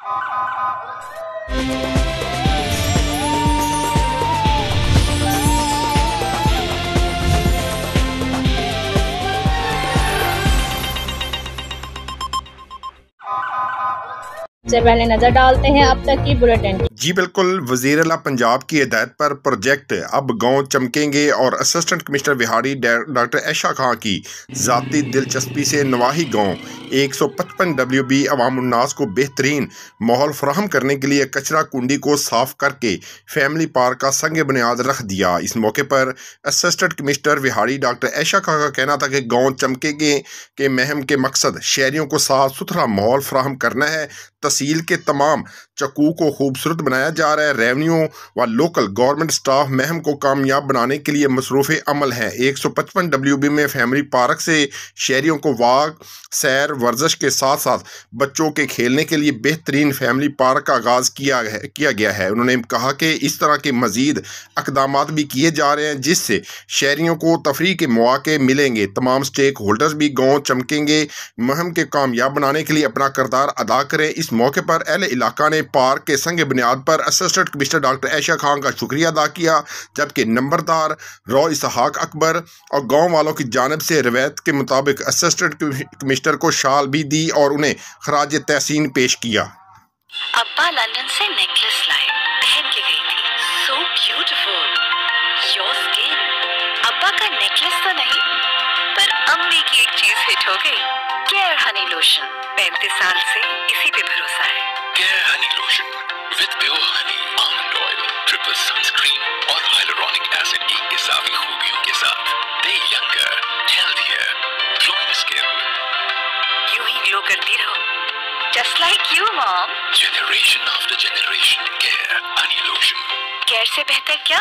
से पहले नजर डालते हैं अब तक की बुलेटिन। जी बिल्कुल, वज़ीर आला पंजाब की हिदायत पर प्रोजेक्ट अब गांव चमकेंगे और असिस्टेंट कमिश्नर विहाड़ी डॉक्टर ऐशा खां की ज़ाती दिलचस्पी से नवाही गांव 155 WB अवामुन्नास को बेहतरीन माहौल फराहम करने के लिए कचरा कुंडी को साफ करके फैमिली पार्क का संग बुनियाद रख दिया। इस मौके पर असिस्टेंट कमिश्नर विहाड़ी डॉक्टर ऐशा खां का कहना था कि गाँव चमकेंगे के महम के मकसद शहरियों को साफ सुथरा माहौल फराहम करना है। तहसील के तमाम चक्कू को खूबसूरत बनाया जा रहा है। रेवेन्यू व लोकल गवर्नमेंट स्टाफ महम को कामयाब बनाने के लिए मसरूफ़ अमल है। 155 WB में फैमिली पार्क से शहरियों को वाक, सैर, वर्जिश के साथ साथ बच्चों के खेलने के लिए बेहतरीन फैमिली पार्क का आगाज़ किया गया है। उन्होंने कहा कि इस तरह के मज़ीद इक़दाम भी किए जा रहे हैं जिससे शहरियों को तफरीह के मौके मिलेंगे। तमाम स्टेक होल्डर्स भी गाँव चमकेंगे महम के कामयाब बनाने के लिए अपना किरदार अदा करें। इस मौके पर अहले इलाका ने पार्क के संग बुनियाद पर असिस्टेंट कमिश्नर डॉक्टर ऐशा खान का शुक्रिया अदा किया, जबकि नंबरदार रॉ इसहाक अकबर और गांव वालों की जानिब से रवायत के मुताबिक असिस्टेंट कमिश्नर को शाल भी दी और उन्हें खराज तहसीन पेश किया। अब्बा लंदन से नेकलेस लाए, पहन के गई थी, सो ब्यूटीफुल, योर स्किन। अब्बा का नेकलेस तो नहीं, पर अम्मी की एक चीज हिट हो गई, केयर हनी लोशन। 35 साल से इसी पे भरोसा है। Care Honey lotion with pure Honey, almond oil, triple sunscreen और हाइलुरोनिक एसिड की इजाफी खूबियों के साथ दे यंगर, हेल्थियर, ग्लोइंग स्किन। यूं ही ग्लो करती रहो, just like you mom. Generation after generation, care Honey lotion. Care से बेहतर क्या?